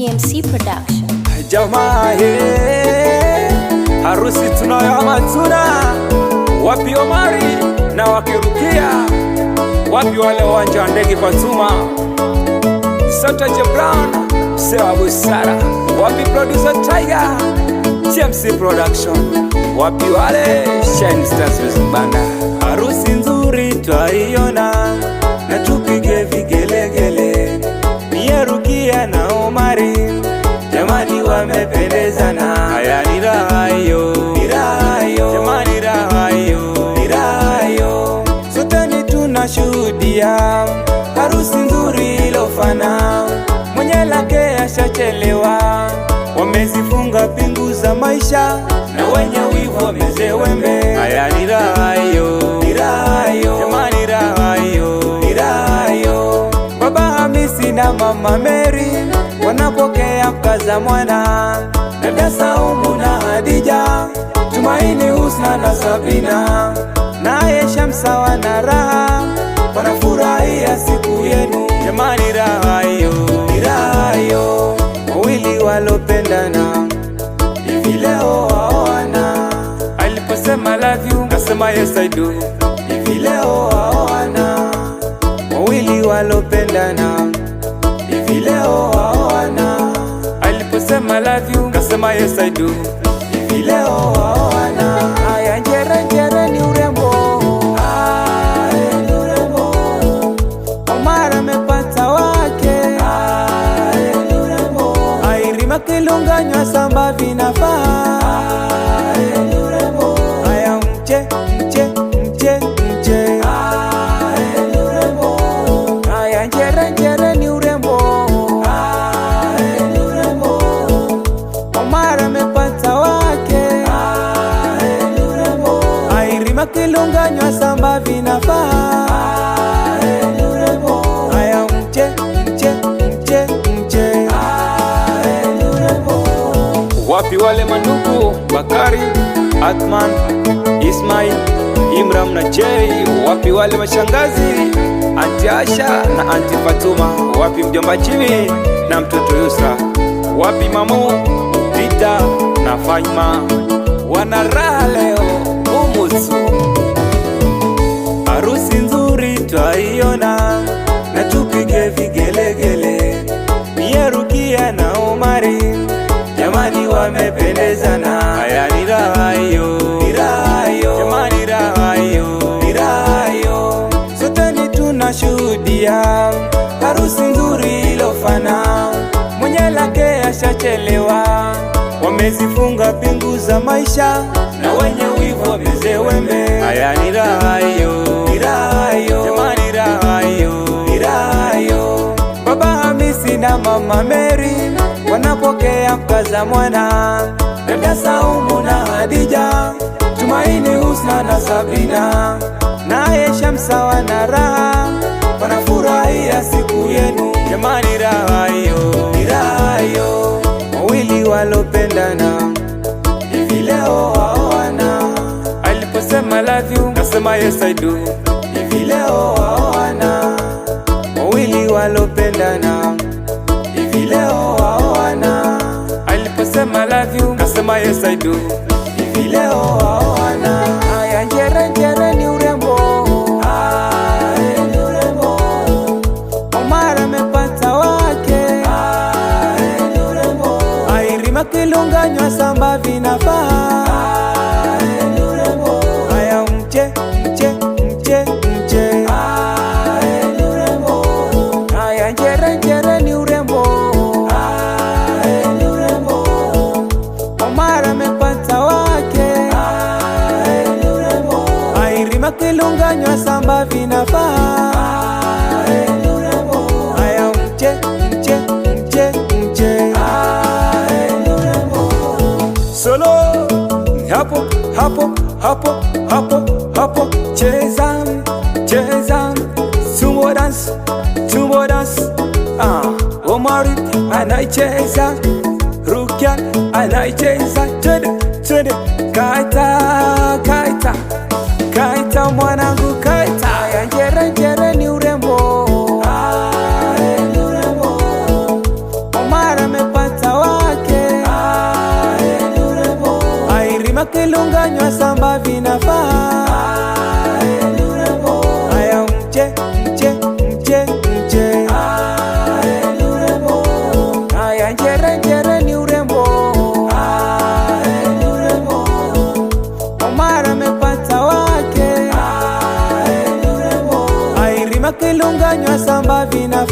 TMC Production. Jamaa harusi tunayo ama tuna wapi Omari na wakirukia wapi wale wanja ndege kwa tuma Santa Brown Sewa Busara wapi producer Tiger TMC Production wapi wale Shine Stars Banda. Harusi nzuri twaiona na tupige vigelegele Rukia na Omari jamani wamependezana. Haya ni raha hiyo, jamani raha hiyo, sote ni tunashuhudia harusi nzuri ilofana. Mwenye lake ashachelewa, wamezifunga pingu za maisha na wenye wivu wamezewembe. Haya ni raha hiyo, jamani raha hiyo. Baba Hamisi na Mama Mary wanapokea mkaza mwana, dada Saumu na Hadija, Tumaini, Husna na Sabina, naye Shamsa wana raha, wanafurahia siku yenu. Jamani raha hiyo, wawili walopendana hivi leo waoana. Aliposema love you kasema yes I do, hivi leo waoana. Wawili walopendana hivi leo waoana. Aliposema love you kasema yes I do, hivi leo waoana. Aya njere ni urembo, ni urembo. Omar amepata wake, ni urembo. Airima kilunganywa samba vinafaa, ni urembo. Aya mche njere ni urembo, ni urembo. Omar amepata wake, ni urembo. Airima kilunganywa samba vinafaa, ni urembo. Aya mche ni urembo. Wapi wale mandugu Bakari, Athman, Ismail, Imram na Jay? Wapi wale mashangazi Anti Asha na Anti Fatuma? Wapi mjomba Jimmy na mtoto Yusra? Wapi mamu Vita na Faima? Wana raha leo umusu. Harusi nzuri twaiona na tupige vigelegele Rukia na Omari jamani wamependezana. Haya ni raha hiyo, jamani raha hiyo, sote ni tunashuhudia harusi nzuri ilofana. Mwenye lake ashachelewa, wamezifunga pingu za maisha na wenye wivu wamezewembe. Haya ni raha hiyo, jamani raha hiyo. Baba Hamisi na Mama Mary wanapokea mkaza mwana, dada Saumu na Hadija, Tumaini, Husna na Sabina, naye Shamsa wana raha, wanafurahia siku yenu. Jamani raha hiyo, wawili walopendana hivi leo waoana. Aliposema love you kasema yes I do, hivi leo waoana. Wawili walopendana hivi leo waoana. Aliposema love you kasema yes I do, hivi leo waoana. Aya njere ni urembo, ni urembo. Omar amepata wake, ni urembo. Airima kilunganywa samba vinafaa, ni urembo. Aya mche ni urembo. Aya njere ni urembo, ni urembo. Omar amepata wake, ni urembo. Airima kilunganywa samba vinafaa, ni urembo. Aya mche ni urembo. Solo hapo cheza tumbo dance Omari anaicheza, Rukia anaicheza, twende kaita mwanangu kaita. Aya njere ni urembo, ni urembo. Omar amepata kilunganywa samba vinafaa. Ni urembo. Haya mche mche mche mche. Ni urembo. Haya njere njere ni urembo. Ni urembo. Omar amepata wake. Ni urembo. Airima kilunganywa samba vinafaa.